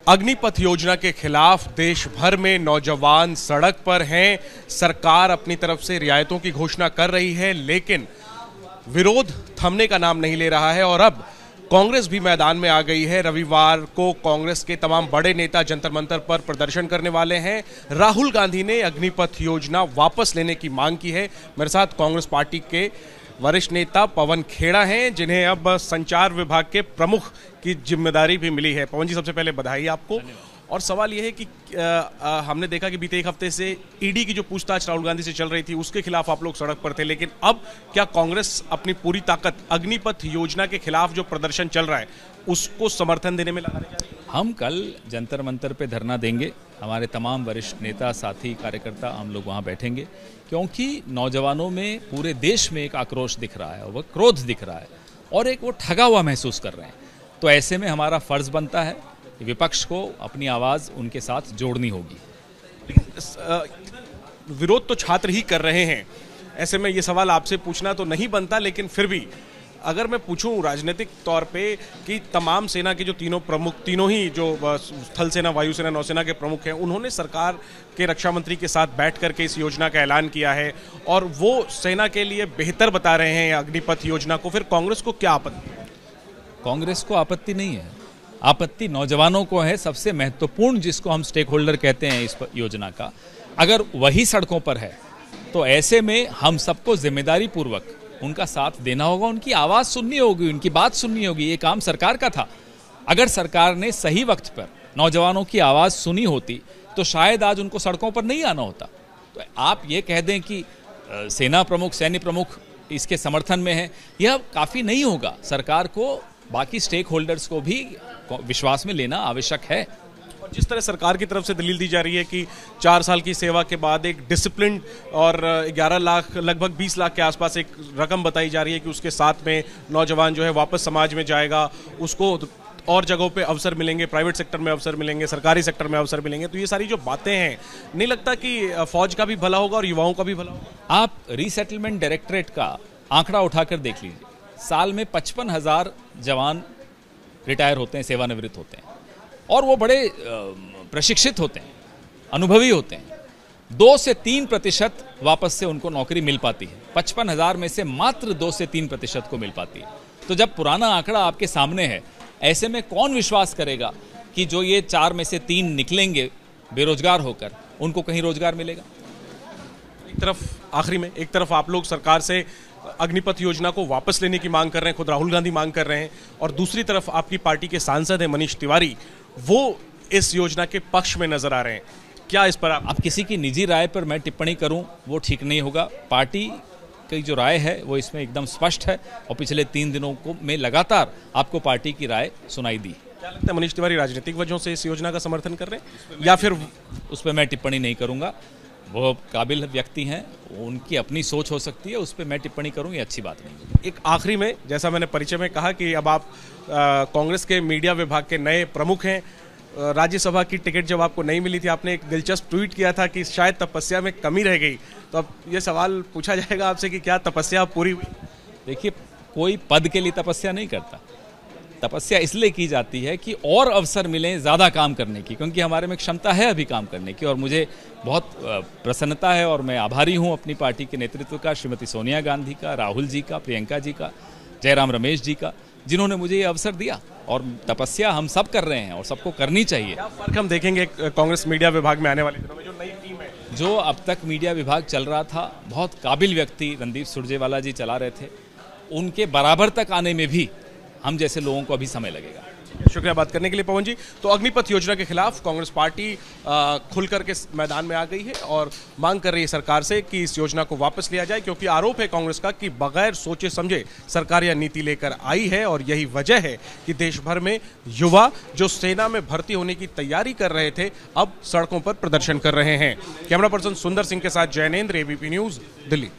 अग्निपथ योजना के खिलाफ देश भर में नौजवान सड़क पर हैं। सरकार अपनी तरफ से रियायतों की घोषणा कर रही है, लेकिन विरोध थमने का नाम नहीं ले रहा है और अब कांग्रेस भी मैदान में आ गई है। रविवार को कांग्रेस के तमाम बड़े नेता जंतर मंतर पर प्रदर्शन करने वाले हैं। राहुल गांधी ने अग्निपथ योजना वापस लेने की मांग की है। मेरे साथ कांग्रेस पार्टी के वरिष्ठ नेता पवन खेड़ा हैं, जिन्हें अब संचार विभाग के प्रमुख की जिम्मेदारी भी मिली है। पवन जी, सबसे पहले बधाई आपको। और सवाल यह है कि हमने देखा कि बीते एक हफ्ते से ईडी की जो पूछताछ राहुल गांधी से चल रही थी, उसके खिलाफ आप लोग सड़क पर थे, लेकिन अब क्या कांग्रेस अपनी पूरी ताकत अग्निपथ योजना के खिलाफ जो प्रदर्शन चल रहा है उसको समर्थन देने में लगा रही है? हम कल जंतर मंतर पे धरना देंगे। हमारे तमाम वरिष्ठ नेता, साथी, कार्यकर्ता हम लोग वहाँ बैठेंगे, क्योंकि नौजवानों में पूरे देश में एक आक्रोश दिख रहा है, वह क्रोध दिख रहा है और एक वो ठगा हुआ महसूस कर रहे हैं। तो ऐसे में हमारा फर्ज बनता है कि विपक्ष को अपनी आवाज़ उनके साथ जोड़नी होगी। विरोध तो छात्र ही कर रहे हैं, ऐसे में ये सवाल आपसे पूछना तो नहीं बनता, लेकिन फिर भी अगर मैं पूछूं राजनीतिक तौर पे कि तमाम सेना के जो तीनों ही जो थल सेना, वायुसेना, नौसेना के प्रमुख हैं, उन्होंने सरकार के रक्षा मंत्री के साथ बैठ करके इस योजना का ऐलान किया है और वो सेना के लिए बेहतर बता रहे हैं अग्निपथ योजना को। फिर कांग्रेस को क्या आपत्ति? कांग्रेस को आपत्ति नहीं है, आपत्ति नौजवानों को है। सबसे महत्वपूर्ण जिसको हम स्टेक होल्डर कहते हैं इस योजना का, अगर वही सड़कों पर है तो ऐसे में हम सबको जिम्मेदारी पूर्वक उनका साथ देना होगा, उनकी आवाज़ सुननी होगी, उनकी बात सुननी होगी। ये काम सरकार का था। अगर सरकार ने सही वक्त पर नौजवानों की आवाज़ सुनी होती तो शायद आज उनको सड़कों पर नहीं आना होता। तो आप ये कह दें कि सेना प्रमुख, सैन्य प्रमुख इसके समर्थन में है, यह काफ़ी नहीं होगा। सरकार को, बाकी स्टेक होल्डर्स को भी विश्वास में लेना आवश्यक है। जिस तरह सरकार की तरफ से दलील दी जा रही है कि 4 साल की सेवा के बाद एक डिसिप्लिन और 11 लाख, लगभग 20 लाख के आसपास एक रकम बताई जा रही है कि उसके साथ में नौजवान जो है वापस समाज में जाएगा, उसको और जगहों पे अवसर मिलेंगे, प्राइवेट सेक्टर में अवसर मिलेंगे, सरकारी सेक्टर में अवसर मिलेंगे। तो ये सारी जो बातें हैं, नहीं लगता कि फौज का भी भला होगा और युवाओं का भी भला होगा? आप रीसेटलमेंट डायरेक्टरेट का आंकड़ा उठाकर देख लीजिए। साल में 55,000 जवान रिटायर होते हैं, सेवानिवृत्त होते हैं और वो बड़े प्रशिक्षित होते हैं, अनुभवी होते हैं। 2 से 3% वापस से उनको नौकरी मिल पाती है। 55,000 में से मात्र 2 से 3% को मिल पाती है। तो जब पुराना आंकड़ा आपके सामने है, ऐसे में कौन विश्वास करेगा कि जो ये 4 में से 3 निकलेंगे बेरोजगार होकर, उनको कहीं रोजगार मिलेगा? एक तरफ आखिरी में, एक तरफ आप लोग सरकार से अग्निपथ योजना को वापस लेने की मांग कर रहे हैं, खुद राहुल गांधी मांग कर रहे हैं, और दूसरी तरफ आपकी पार्टी के सांसद हैं मनीष तिवारी, वो इस योजना के पक्ष में नजर आ रहे हैं। क्या इस पर आप किसी की निजी राय पर मैं टिप्पणी करूं, वो ठीक नहीं होगा। पार्टी की जो राय है वो इसमें एकदम स्पष्ट है और पिछले 3 दिनों को में लगातार आपको पार्टी की राय सुनाई दी। क्या लगता है मनीष तिवारी राजनीतिक वजहों से इस योजना का समर्थन कर रहे हैं, या फिर उस पर मैं टिप्पणी नहीं करूंगा? वो काबिल व्यक्ति हैं, उनकी अपनी सोच हो सकती है, उस पर मैं टिप्पणी करूं, ये अच्छी बात नहीं। एक आखिरी में, जैसा मैंने परिचय में कहा कि अब आप कांग्रेस के मीडिया विभाग के नए प्रमुख हैं। राज्यसभा की टिकट जब आपको नहीं मिली थी, आपने एक दिलचस्प ट्वीट किया था कि शायद तपस्या में कमी रह गई। तो अब ये सवाल पूछा जाएगा आपसे कि क्या तपस्या पूरी हुई? देखिए, कोई पद के लिए तपस्या नहीं करता। तपस्या इसलिए की जाती है कि और अवसर मिलें ज़्यादा काम करने की, क्योंकि हमारे में क्षमता है अभी काम करने की। और मुझे बहुत प्रसन्नता है और मैं आभारी हूं अपनी पार्टी के नेतृत्व का, श्रीमती सोनिया गांधी का, राहुल जी का, प्रियंका जी का, जयराम रमेश जी का, जिन्होंने मुझे ये अवसर दिया। और तपस्या हम सब कर रहे हैं और सबको करनी चाहिए। क्या फर्क हम देखेंगे कांग्रेस मीडिया विभाग में आने वाले दिनों में, जो नई टीम है? जो अब तक मीडिया विभाग चल रहा था, बहुत काबिल व्यक्ति रणदीप सुरजेवाला जी चला रहे थे, उनके बराबर तक आने में भी हम जैसे लोगों को अभी समय लगेगा। शुक्रिया बात करने के लिए पवन जी। तो अग्निपथ योजना के खिलाफ कांग्रेस पार्टी खुलकर के मैदान में आ गई है और मांग कर रही है सरकार से कि इस योजना को वापस लिया जाए, क्योंकि आरोप है कांग्रेस का कि बगैर सोचे समझे सरकार यह नीति लेकर आई है और यही वजह है कि देश भर में युवा जो सेना में भर्ती होने की तैयारी कर रहे थे, अब सड़कों पर प्रदर्शन कर रहे हैं। कैमरा पर्सन सुंदर सिंह के साथ जैनेंद्र, एबीपी न्यूज, दिल्ली।